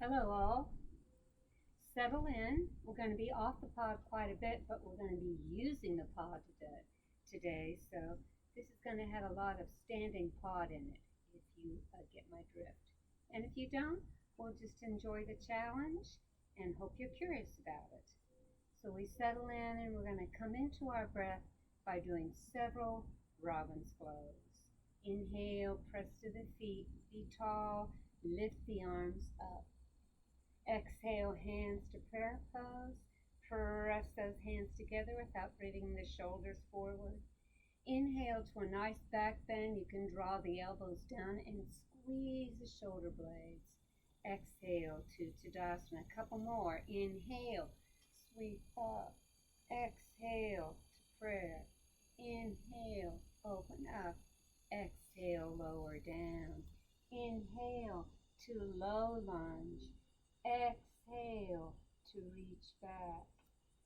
Hello all. Settle in. We're going to be off the pod quite a bit, but we're going to be using the pod today. So this is going to have a lot of standing pod in it, if you get my drift. And if you don't, we'll just enjoy the challenge and hope you're curious about it. So we settle in and we're going to come into our breath by doing several robin's flows. Inhale, press to the feet, be tall, lift the arms up. Exhale, hands to prayer pose. Press those hands together without bringing the shoulders forward. Inhale to a nice back bend. You can draw the elbows down and squeeze the shoulder blades. Exhale to Tadasana. A couple more. Inhale, sweep up. Exhale to prayer. Inhale, open up. Exhale, lower down. Inhale to low lunge. Exhale to reach back.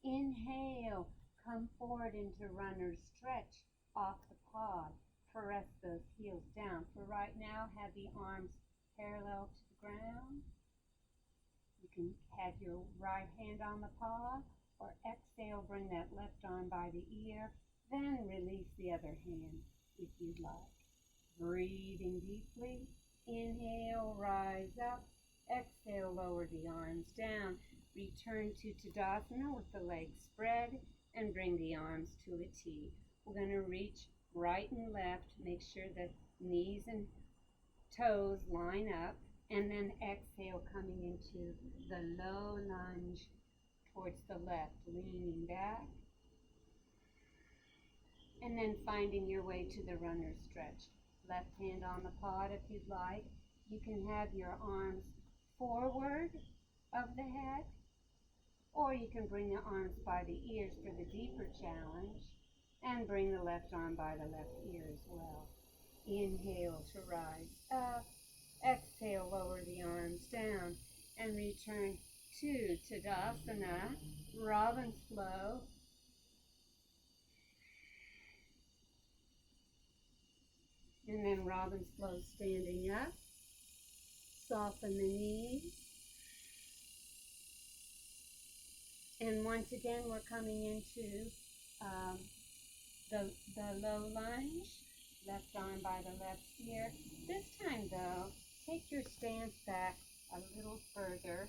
Inhale, come forward into runner's stretch off the pod. Press those heels down. For right now, have the arms parallel to the ground. You can have your right hand on the pod, or exhale, bring that left arm by the ear, then release the other hand if you'd like. Breathing deeply. Inhale, rise up. Exhale, lower the arms down. Return to Tadasana with the legs spread and bring the arms to a T. We're going to reach right and left. Make sure that knees and toes line up. And then exhale, coming into the low lunge towards the left, leaning back. And then finding your way to the runner's stretch. Left hand on the pod if you'd like. You can have your arms forward of the head, or you can bring the arms by the ears for the deeper challenge, and bring the left arm by the left ear as well. Inhale to rise up. Exhale, lower the arms down, and return to Tadasana, Robin's Flow. And then Robin's Flow standing up. Soften the knees. And once again, we're coming into the low lunge. Left arm by the left ear. This time, though, take your stance back a little further.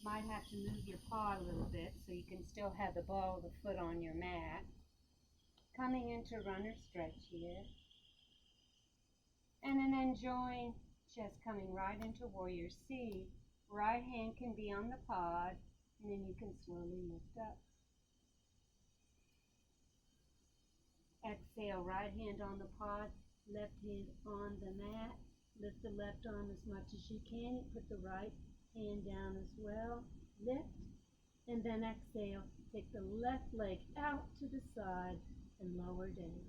Might have to move your paw a little bit so you can still have the ball of the foot on your mat. Coming into runner stretch here. And then enjoying just coming right into warrior C. Right hand can be on the pod, and then you can slowly lift up. Exhale, right hand on the pod, left hand on the mat. Lift the left arm as much as you can. Put the right hand down as well. Lift, and then exhale. Take the left leg out to the side and lower down.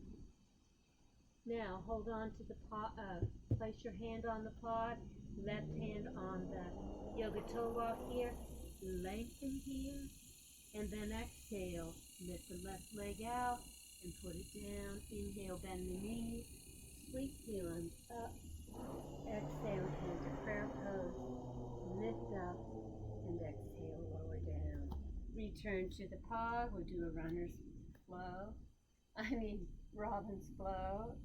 Now, hold on to the pod, place your hand on the pod, left hand on the yoga toe lock here, lengthen here, and then exhale, lift the left leg out and put it down. Inhale, bend the knees, sweep the arms up, exhale, into prayer pose, lift up, and exhale, lower down. Return to the pod, we'll do a Robin's Flow.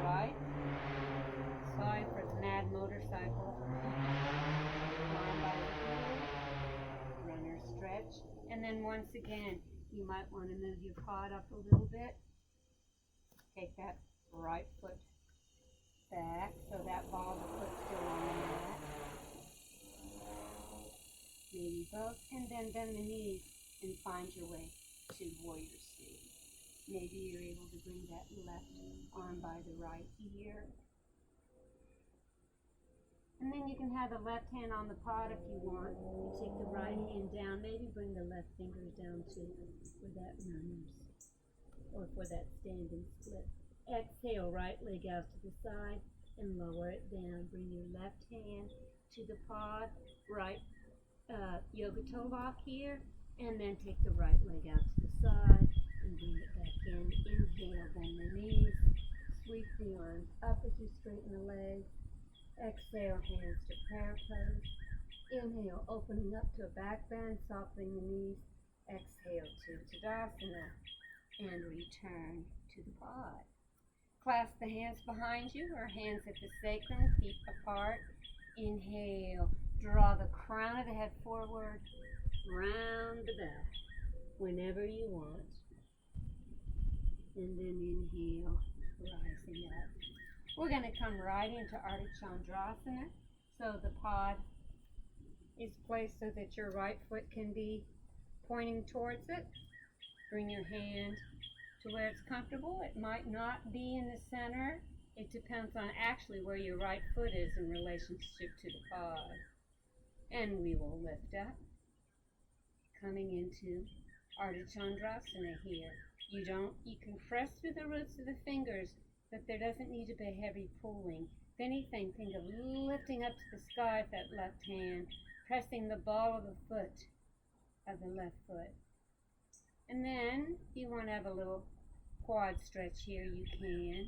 Right. Sorry for the mad motorcycle. Arm by the heel. Runner stretch. And then once again, you might want to move your pod up a little bit. Take that right foot back so that ball of the foot's still on the mat. Maybe both, and then bend the knees and find your way to warrior C. Maybe you're able to bring that left arm by the right ear. And then you can have the left hand on the pod if you want. You take the right hand down, maybe bring the left fingers down too for that runner's, or for that standing split. Exhale, right leg out to the side and lower it down. Bring your left hand to the pod, right yoga toe lock here, and then take the right leg out to the side And bring it back in. Inhale, bend the knees. Sweep the arms up as you straighten the legs. Exhale, hands to prayer pose. Inhale, opening up to a back bend, softening the knees. Exhale to Tadasana and return to the pod. Clasp the hands behind you or hands at the sacrum, feet apart. Inhale, draw the crown of the head forward, round the back, whenever you want. And then inhale, rising up. We're going to come right into Ardha Chandrasana. So the pod is placed so that your right foot can be pointing towards it. Bring your hand to where it's comfortable. It might not be in the center. It depends on actually where your right foot is in relationship to the pod. And we will lift up, coming into Ardha Chandrasana here. You can press through the roots of the fingers, but there doesn't need to be heavy pulling. If anything, think of lifting up to the sky with that left hand, pressing the ball of the foot of the left foot. And then, if you want to have a little quad stretch here, you can.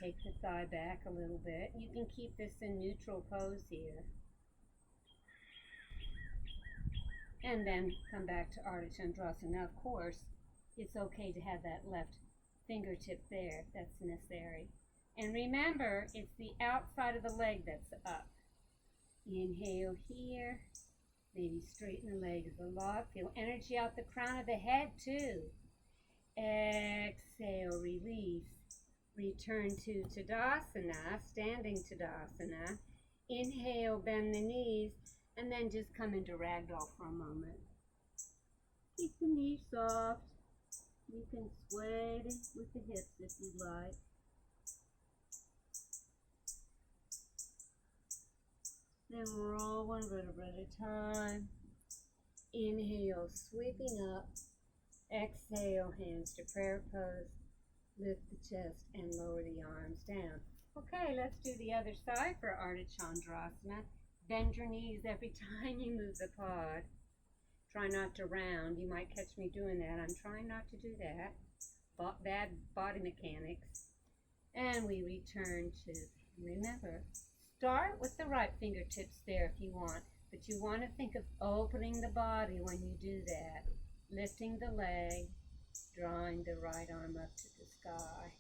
Take the thigh back a little bit. You can keep this in neutral pose here. And then come back to Ardha Chandrasana. Now, of course, it's okay to have that left fingertip there if that's necessary. And remember, it's the outside of the leg that's up. Inhale here. Maybe straighten the legs a lot. Feel energy out the crown of the head too. Exhale, release. Return to Tadasana, standing Tadasana. Inhale, bend the knees, and then just come into Ragdoll for a moment. Keep the knees soft. You can sway with the hips if you like. Then roll one vertebra at a time. Inhale, sweeping up. Exhale, hands to prayer pose. Lift the chest and lower the arms down. Okay, let's do the other side for Ardha Chandrasana. Bend your knees every time you move the pod. Try not to round. You might catch me doing that. I'm trying not to do that. Bad body mechanics. And we return to, remember, start with the right fingertips there if you want, but you want to think of opening the body when you do that. Lifting the leg, drawing the right arm up to the sky,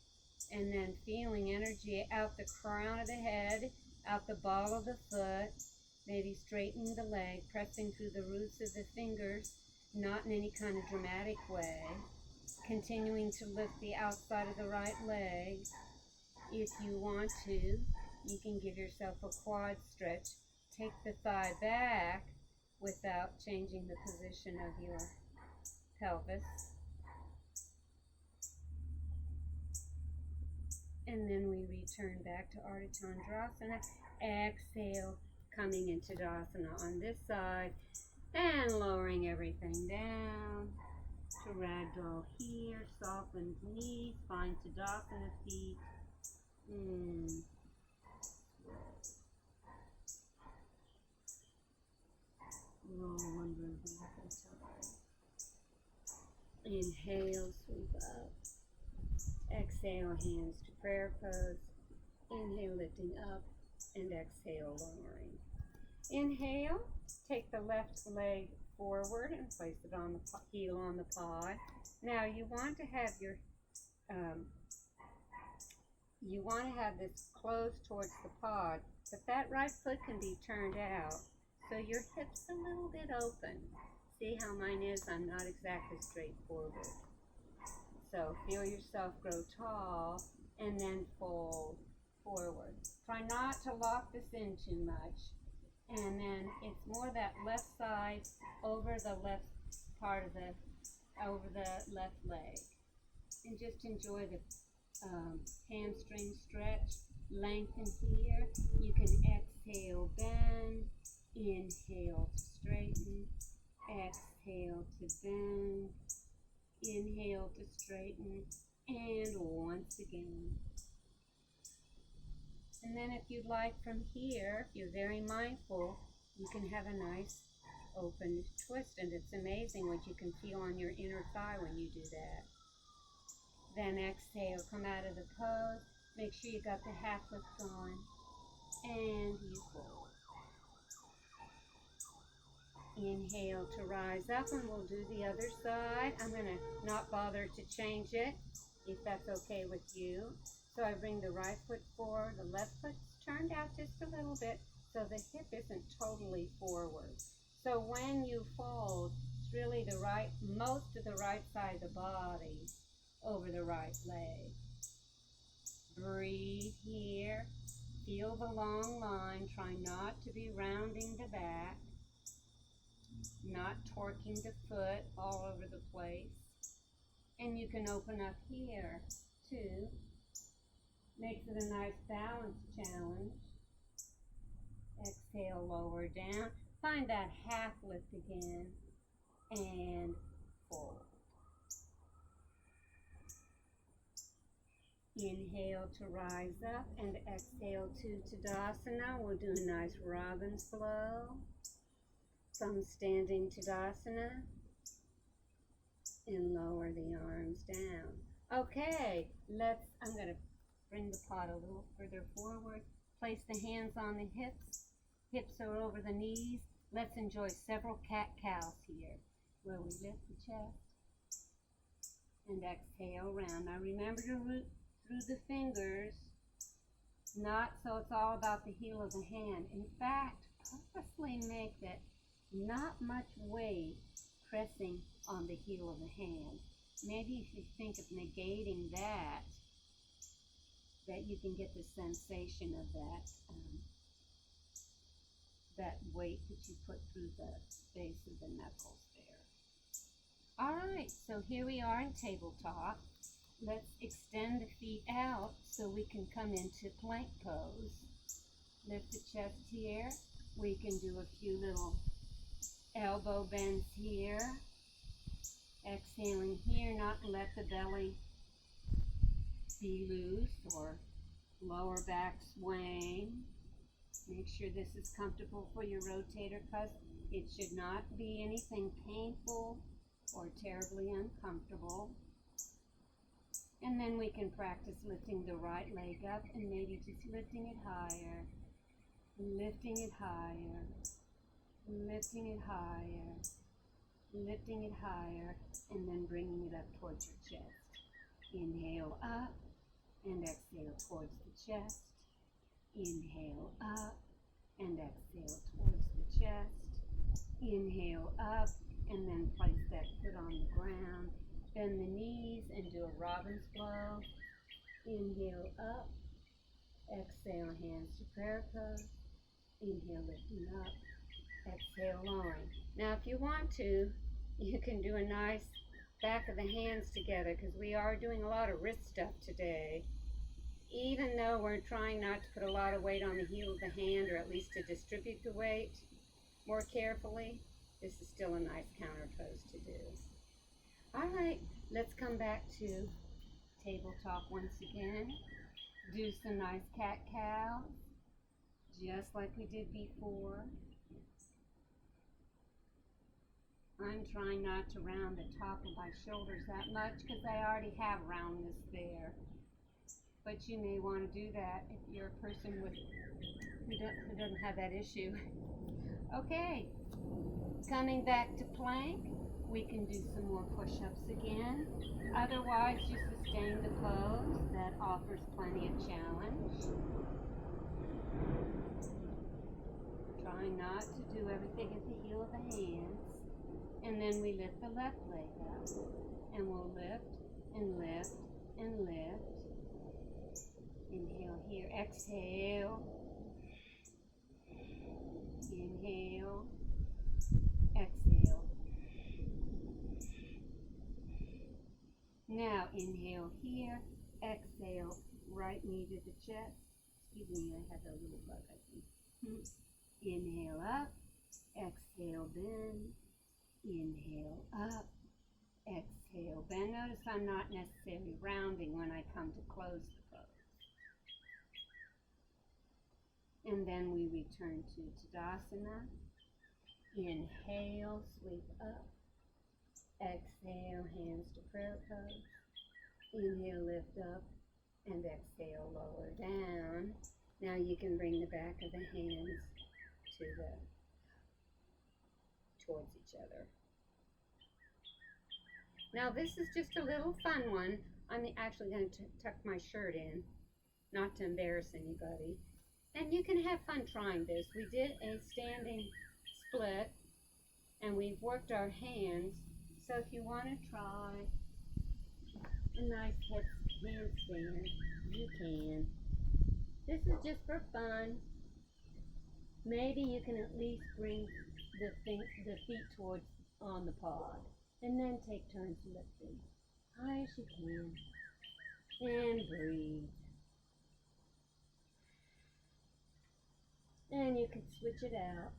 and then feeling energy out the crown of the head, out the ball of the foot, maybe straightening the leg, pressing through the roots of the fingers, not in any kind of dramatic way, continuing to lift the outside of the right leg. If you want to, you can give yourself a quad stretch. Take the thigh back without changing the position of your pelvis. And then we return back to Ardha Chandrasana. Exhale, coming into Tadasana on this side and lowering everything down to Ragdoll here. Soften knees, find Tadasana feet. Roll one vertebra at a time. Inhale, sweep up. Exhale, hands to prayer pose. Inhale, lifting up, and exhale, lowering. Inhale, take the left leg forward and place it on the heel on the pod. Now you want to have your this closed towards the pod, but that right foot can be turned out, so your hips a little bit open. See how mine is? I'm not exactly straightforward. So feel yourself grow tall and then fold forward. Try not to lock this in too much. And then it's more that left side over the left part of over the left leg. And just enjoy the hamstring stretch. Lengthen here. You can exhale, bend. Inhale to straighten. Exhale to bend. Inhale to straighten, and once again. And then if you'd like from here, if you're very mindful, you can have a nice open twist, and it's amazing what you can feel on your inner thigh when you do that. Then exhale, come out of the pose. Make sure you got the half lift going. And you fold. Inhale to rise up, and we'll do the other side. I'm going to not bother to change it, if that's okay with you. So I bring the right foot forward, the left foot's turned out just a little bit, so the hip isn't totally forward. So when you fold, it's really the right, most of the right side of the body over the right leg. Breathe here. Feel the long line. Try not to be rounding the back, not torquing the foot all over the place. And you can open up here too. Makes it a nice balance challenge. Exhale, lower down. Find that half lift again. And fold. Inhale to rise up and exhale to Tadasana. We'll do a nice Robin's flow from standing Tadasana and lower the arms down. Okay, I'm going to bring the pot a little further forward. Place the hands on the hips. Hips are over the knees. Let's enjoy several cat-cows here, where we lift the chest and exhale round. Now remember to root through the fingers, not so it's all about the heel of the hand. In fact, purposely make that not much weight pressing on the heel of the hand. Maybe if you think of negating that you can get the sensation of that weight that you put through the base of the knuckles there. All right, so here we are in tabletop. Let's extend the feet out so we can come into plank pose. Lift the chest here. We can do a few little elbow bends here. Exhaling here, not let the belly be loose or lower back swaying. Make sure this is comfortable for your rotator cuff. It should not be anything painful or terribly uncomfortable. And then we can practice lifting the right leg up and maybe just lifting it higher, lifting it higher, lifting it higher, lifting it higher, and then bringing it up towards your chest. Inhale up and exhale towards the chest. Inhale up and exhale towards the chest. Inhale up and then place that foot on the ground. Bend the knees and do a Robin's flow. Inhale up. Exhale, hands to prayer pose. Inhale, lifting up. Exhale, lowering. Now, if you want to, you can do a nice back of the hands together because we are doing a lot of wrist stuff today. Even though we're trying not to put a lot of weight on the heel of the hand, or at least to distribute the weight more carefully, this is still a nice counter pose to do. All right, let's come back to tabletop once again. Do some nice cat-cows, just like we did before. I'm trying not to round the top of my shoulders that much because I already have roundness there. But you may want to do that if you're a person who doesn't have that issue. Okay, coming back to plank, we can do some more push-ups again. Otherwise, you sustain the pose. That offers plenty of challenge. Trying not to do everything at the heel of the hands. And then we lift the left leg up. And we'll lift and lift and lift. Inhale here, exhale. Inhale, exhale. Now inhale here, exhale, right knee to the chest. Excuse me, I had a little bug, I think. Inhale up, exhale, bend. Inhale up, exhale, bend. Notice I'm not necessarily rounding when I come to close the pose. And then we return to Tadasana. Inhale, sweep up. Exhale, hands to prayer pose. Inhale, lift up, and exhale, lower down. Now you can bring the back of the hands towards each other. Now this is just a little fun one. I'm actually going to tuck my shirt in, not to embarrass anybody. And you can have fun trying this. We did a standing split, and we've worked our hands. So if you want to try a nice handstand, you can. This is just for fun. Maybe you can at least bring the feet towards on the pod, and then take turns lifting high as you can, and breathe. And you can switch it out.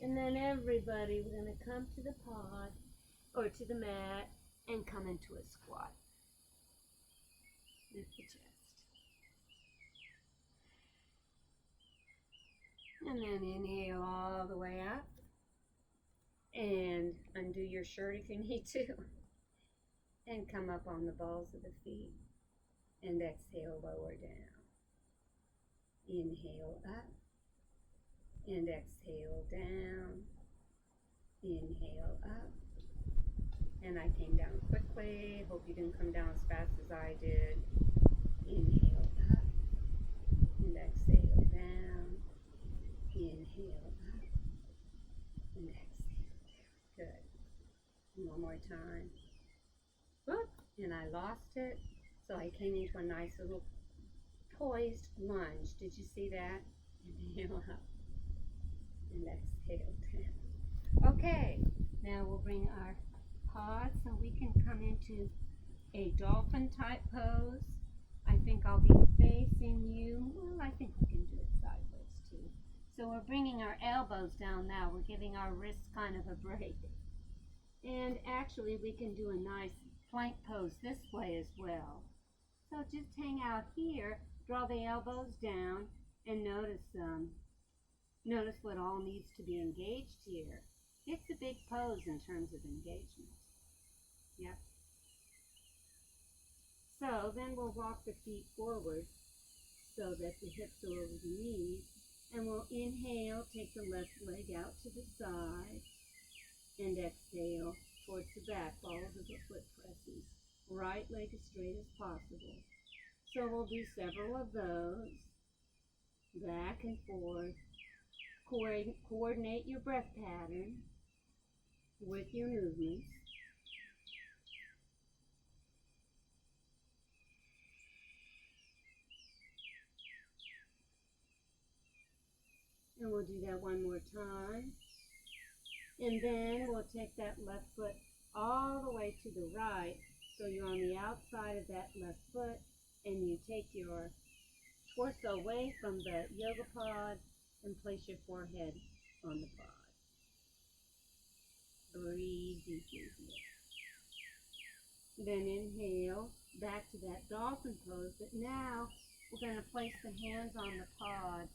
And then everybody, we're going to come to the pod or to the mat and come into a squat. Lift the chest. And then inhale all the way up. And undo your shirt if you need to. And come up on the balls of the feet. And exhale, lower down. Inhale up. And exhale down. Inhale up. And I came down quickly. Hope you didn't come down as fast as I did. Inhale up. And exhale down. Inhale up. And exhale down. Good. One more time. Whoop. And I lost it. So I came into a nice little poised lunge. Did you see that? Inhale up. And exhale down. Okay. Now we'll bring our pod so we can come into a dolphin type pose. I think I'll be facing you. Well, I think we can do it sideways too. So we're bringing our elbows down now. We're giving our wrists kind of a break. And actually we can do a nice plank pose this way as well. So just hang out here, draw the elbows down, and notice what all needs to be engaged here. It's a big pose in terms of engagement. Yep. So then we'll walk the feet forward so that the hips are over the knees. And we'll inhale, take the left leg out to the side. And exhale towards the back, balls of the foot presses. Right leg as straight as possible. So we'll do several of those. Back and forth. Coordinate your breath pattern with your movements. And we'll do that one more time. And then we'll take that left foot all the way to the right. So you're on the outside of that left foot, and you take your torso away from the Yogapod and place your forehead on the pod. Breathe deeply here. Then inhale back to that dolphin pose, but now we're going to place the hands on the pod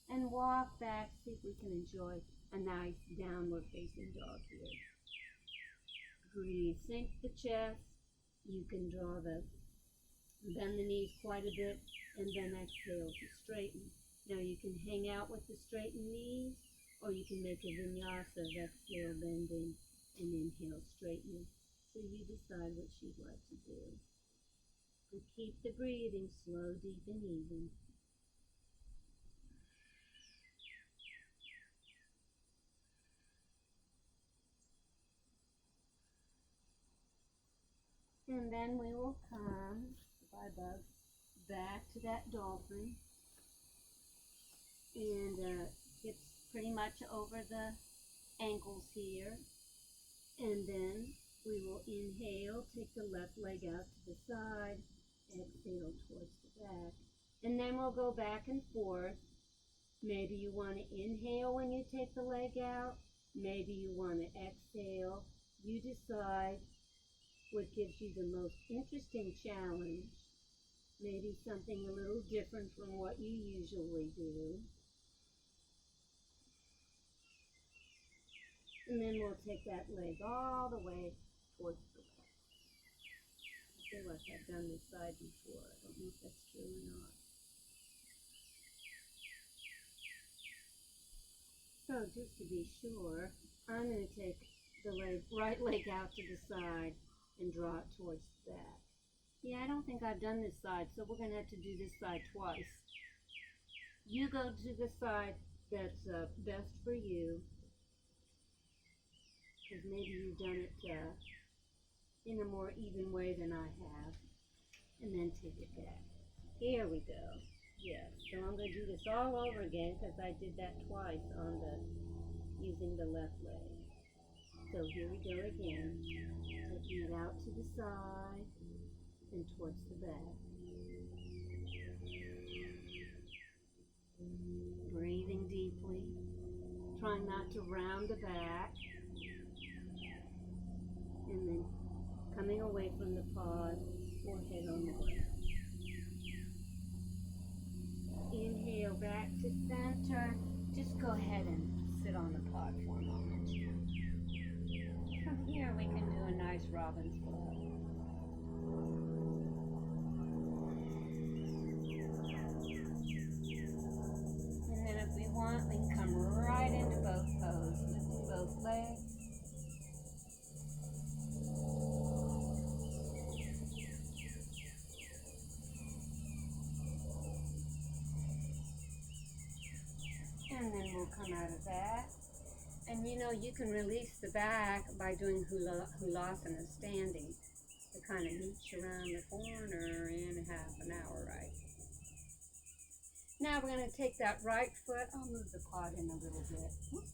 and walk back, see if we can enjoy a nice downward facing dog here. Breathe, sink the chest. You can bend the knees quite a bit, and then exhale to straighten. Now you can hang out with the straightened knees, or you can make a vinyasa of exhale, bending, and inhale, straightening. So you decide what you'd like to do. And keep the breathing slow, deep, and even. And then we will come, back to that dolphin. And hips pretty much over the ankles here. And then we will inhale, take the left leg out to the side, exhale towards the back. And then we'll go back and forth. Maybe you want to inhale when you take the leg out. Maybe you want to exhale. You decide what gives you the most interesting challenge. Maybe something a little different from what you usually do. And then we'll take that leg all the way towards the back. I feel like I've done this side before. I don't know if that's true or not. So just to be sure, I'm going to take the right leg out to the side and draw it towards the back. Yeah, I don't think I've done this side, so we're going to have to do this side twice. You go to the side that's best for you, because maybe you've done it in a more even way than I have, and then take it back. Here we go. Yes, so I'm going to do this all over again because I did that twice on using the left leg. So here we go again, taking it out to the side and towards the back. Breathing deeply, trying not to round the back, and then coming away from the pod, forehead on the ground. Inhale back to center. Just go ahead and sit on the pod for a moment. From here we can do a nice robin's flow. And then if we want, we can come right into both poses, lifting both legs. And then we'll come out of that. And you know, you can release the back by doing hulasana standing to kind of mooch around the corner in half an hour, right? Now we're going to take that right foot. I'll move the pod in a little bit. Whoops.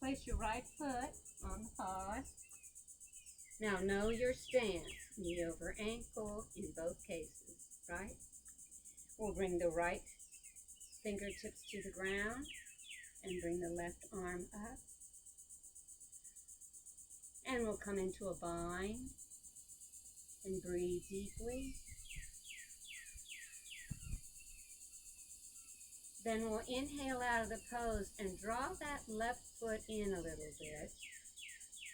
Place your right foot on the pod. Now know your stance, knee over ankle in both cases, right? We'll bring the right fingertips to the ground and bring the left arm up. And we'll come into a bind and breathe deeply. Then we'll inhale out of the pose and draw that left foot in a little bit.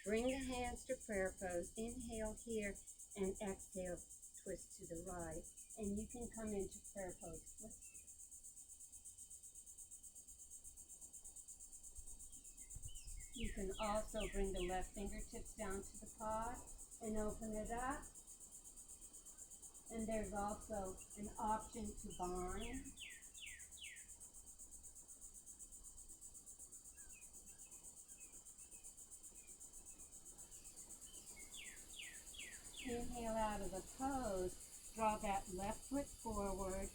Bring the hands to prayer pose. Inhale here and exhale, twist to the right. And you can come into prayer pose. You can also bring the left fingertips down to the pod and open it up. And there's also an option to bind. Inhale out of the pose, draw that left foot forward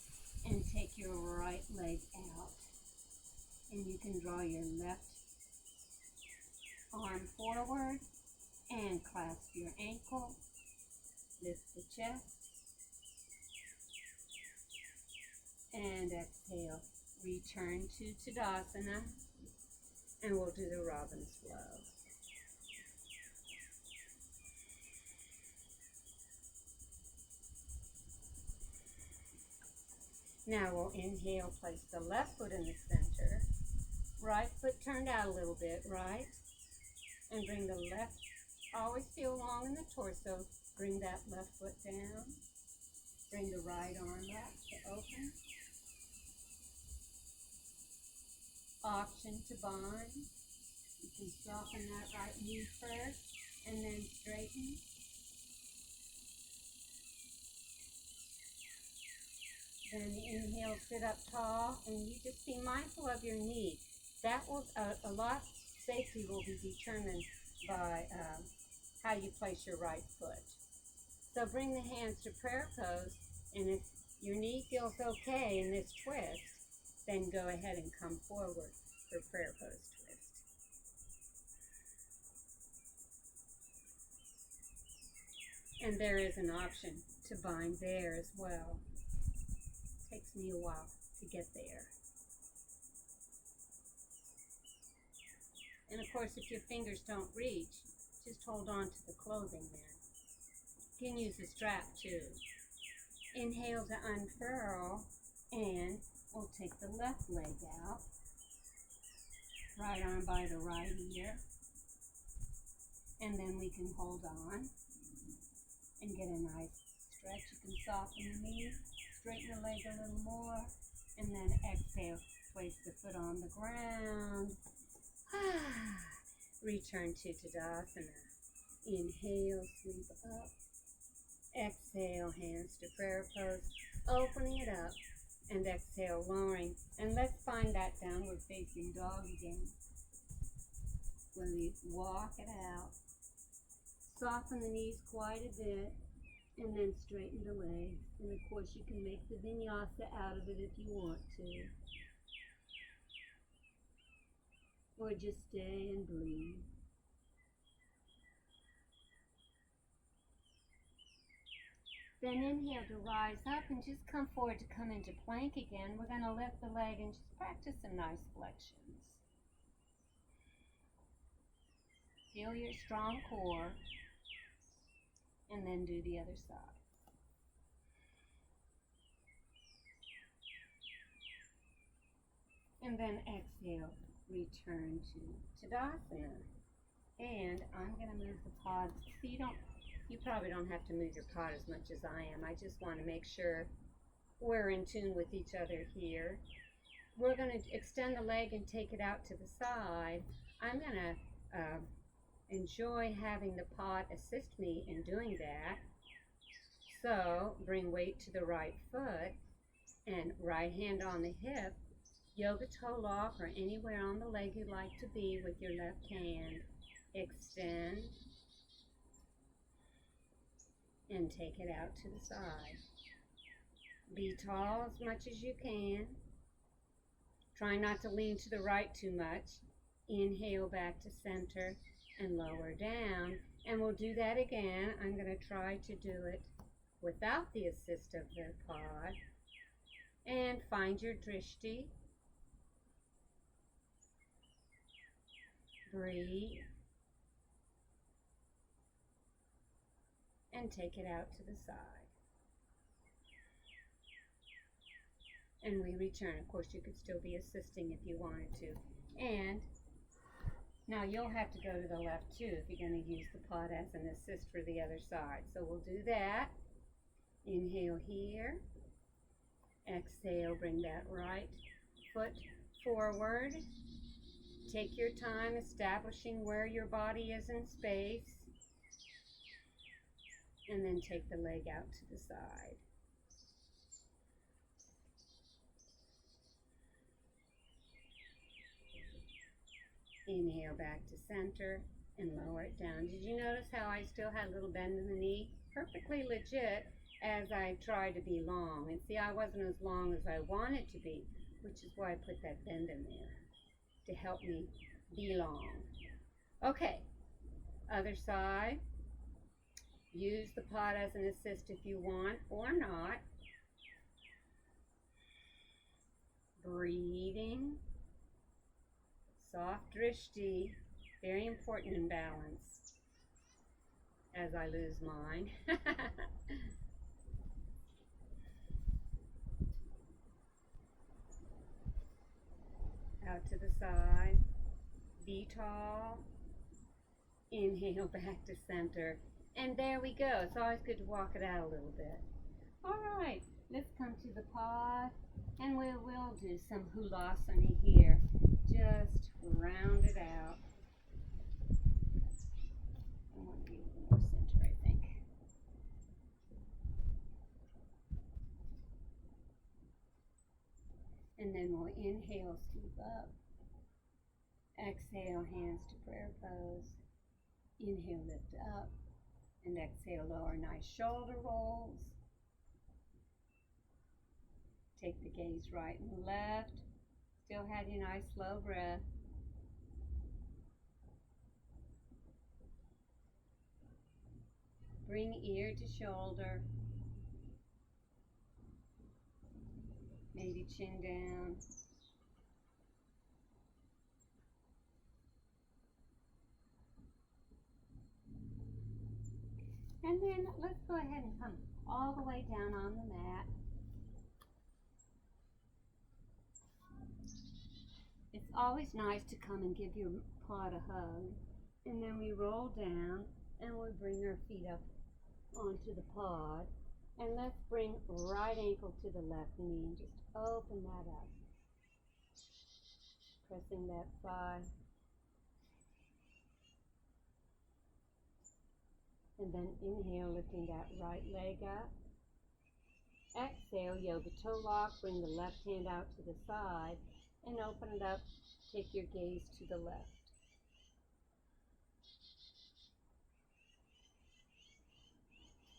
and take your right leg out. And you can draw your left arm forward and clasp your ankle. Lift the chest. And exhale. Return to Tadasana. And we'll do the robin's flow. Now we'll inhale, place the left foot in the center. Right foot turned out a little bit, right? And bring the left, always feel long in the torso. Bring that left foot down. Bring the right arm up to open. Option to bind. You can soften that right knee first and then straighten. Then inhale, sit up tall, and you just be mindful of your knee. That will, a lot safety will be determined by how you place your right foot. So bring the hands to prayer pose, and if your knee feels okay in this twist, then go ahead and come forward for prayer pose twist. And there is an option to bind there as well. Takes me a while to get there. And of course, if your fingers don't reach, just hold on to the clothing there. You can use a strap too. Inhale to unfurl, and we'll take the left leg out. right arm by the right ear. And then we can hold on and get a nice stretch. You can soften the knee, straighten the leg a little more, and then exhale. Place the foot on the ground. Return to Tadasana. Inhale, sweep up. Exhale, hands to prayer pose. Opening it up. And exhale, lowering. And let's find that downward facing dog again. When we walk it out. Soften the knees quite a bit. And then straighten the legs. And of course you can make the vinyasa out of it if you want to. Or just stay and breathe. Then inhale to rise up and just come forward to come into plank again. We're going to lift the leg and just practice some nice flexions. Feel your strong core. And then do the other side. And then exhale, return to Tadasana. And I'm going to move the pod. So you probably don't have to move your pod as much as I am. I just want to make sure we're in tune with each other here. We're going to extend the leg and take it out to the side. I'm going to enjoy having the pod assist me in doing that. So bring weight to the right foot and right hand on the hip. Yoga toe lock or anywhere on the leg you'd like to be with your left hand. Extend and take it out to the side. Be tall as much as you can. Try not to lean to the right too much. Inhale back to center and lower down. And we'll do that again. I'm going to try to do it without the assist of the pod. And find your drishti. Breathe. And take it out to the side. And we return. Of course, you could still be assisting if you wanted to. And now you'll have to go to the left too if you're going to use the pod as an assist for the other side. So we'll do that. Inhale here. Exhale, bring that right foot forward. Take your time establishing where your body is in space. And then take the leg out to the side. Inhale back to center and lower it down. Did you notice how I still had a little bend in the knee? Perfectly legit as I tried to be long. And see, I wasn't as long as I wanted to be, which is why I put that bend in there to help me be long. Okay, other side. Use the pod as an assist if you want or not. Breathing. Soft drishti. Very important in balance. As I lose mine. Out to the side. Be tall. Inhale back to center. And there we go. It's always good to walk it out a little bit. All right, let's come to the pod, and we will do some hulasana here. Just round it out. I want to be a little more center, I think. And then we'll inhale, scoop up. Exhale, hands to prayer pose. Inhale, lift up. And exhale, lower, nice shoulder rolls. Take the gaze right and left. Still have your nice slow breath. Bring ear to shoulder. Maybe chin down. And then let's go ahead and come all the way down on the mat. It's always nice to come and give your pod a hug. And then we roll down and we bring our feet up onto the pod. And let's bring right ankle to the left knee and just open that up. Pressing that thigh. And then inhale, lifting that right leg up. Exhale, yoga toe lock. Bring the left hand out to the side and open it up. Take your gaze to the left.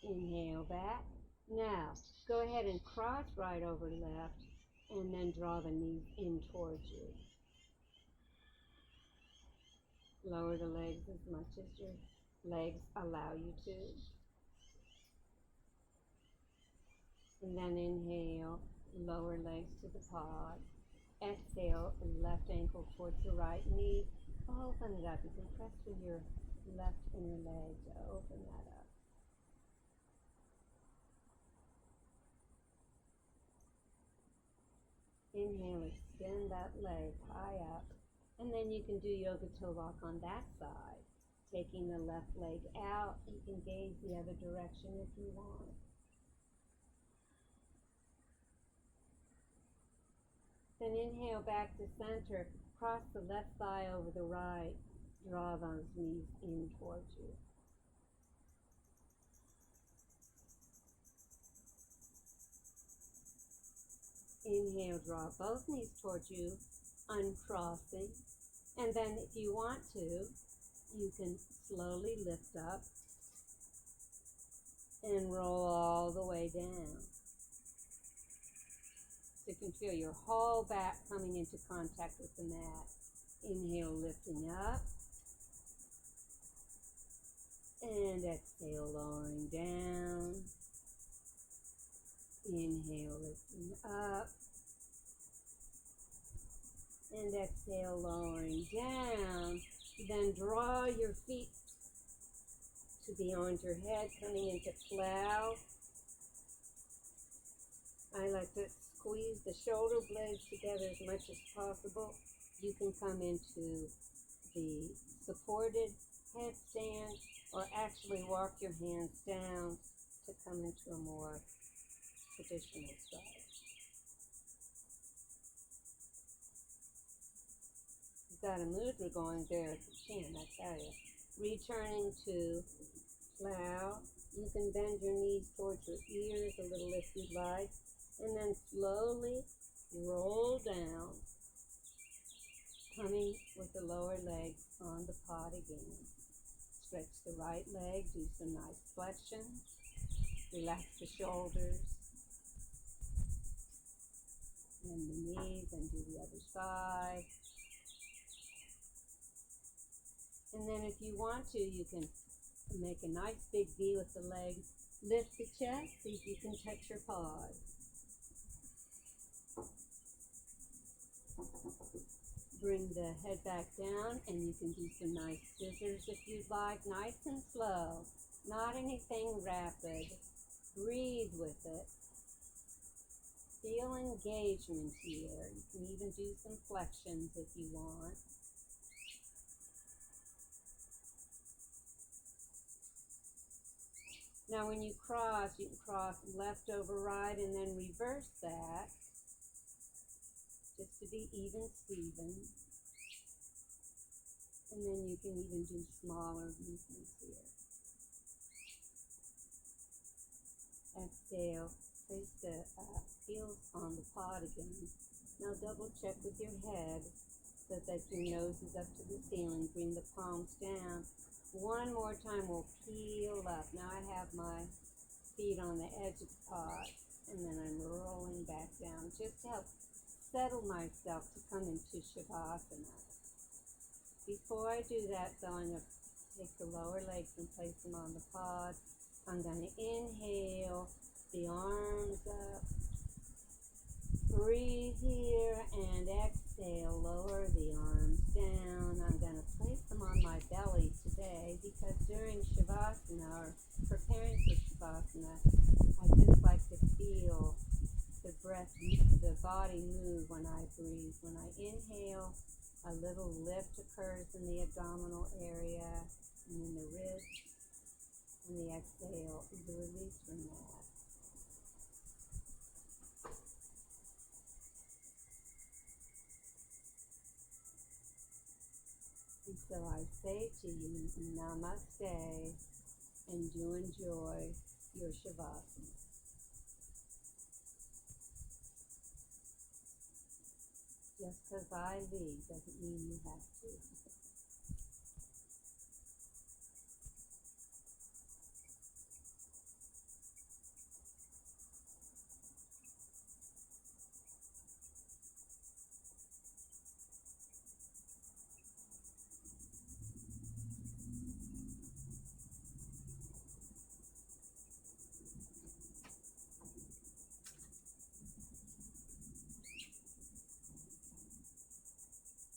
Inhale back. Now, go ahead and cross right over left and then draw the knees in towards you. Lower the legs as much as your legs allow you to. And then inhale, lower legs to the pod. Exhale, left ankle towards the right knee. Open it up. You can press with your left inner leg to open that up. Inhale, extend that leg high up. And then you can do yoga toe lock on that side. Taking the left leg out, you can gaze the other direction if you want. Then inhale back to center. Cross the left thigh over the right. Draw those knees in towards you. Inhale, draw both knees towards you, uncrossing. And then if you want to, you can slowly lift up and roll all the way down. So you can feel your whole back coming into contact with the mat. Inhale, lifting up. And exhale, lowering down. Inhale, lifting up. And exhale, lowering down. Then draw your feet to beyond your head, coming into plow. I like to squeeze the shoulder blades together as much as possible. You can come into the supported headstand or actually walk your hands down to come into a more traditional style. You've got a mood we're going there at the chin, I tell you. Returning to plow. You can bend your knees towards your ears a little if you'd like. And then slowly roll down, coming with the lower leg on the pod again. Stretch the right leg, do some nice flexion. Relax the shoulders and the knees, and do the other side. And then if you want to, you can make a nice big V with the legs. Lift the chest, see if you can touch your pod. Bring the head back down, and you can do some nice scissors if you'd like, nice and slow, not anything rapid. Breathe with it. Feel engagement here. You can even do some flexions if you want. Now when you cross, you can cross left over right and then reverse that, just to be even Steven. And then you can even do smaller movements here. Exhale, place the heels on the pod again. Now double check with your head so that your nose is up to the ceiling. Bring the palms down. One more time, we'll peel up. Now I have my feet on the edge of the pod, and then I'm rolling back down just to help settle myself to come into Shavasana. Before I do that, though, I'm going to take the lower legs and place them on the pod. I'm going to inhale, the arms up. Breathe here and exhale, lower the arms down. I'm going to place them on my belly today because during Shavasana or preparing for Shavasana, I just like to feel the breath, the body move when I breathe. When I inhale, a little lift occurs in the abdominal area and in the ribs, and the exhale is a release from that. And so I say to you, Namaste, and do enjoy your Shavasana. Just because I lead doesn't mean you have to.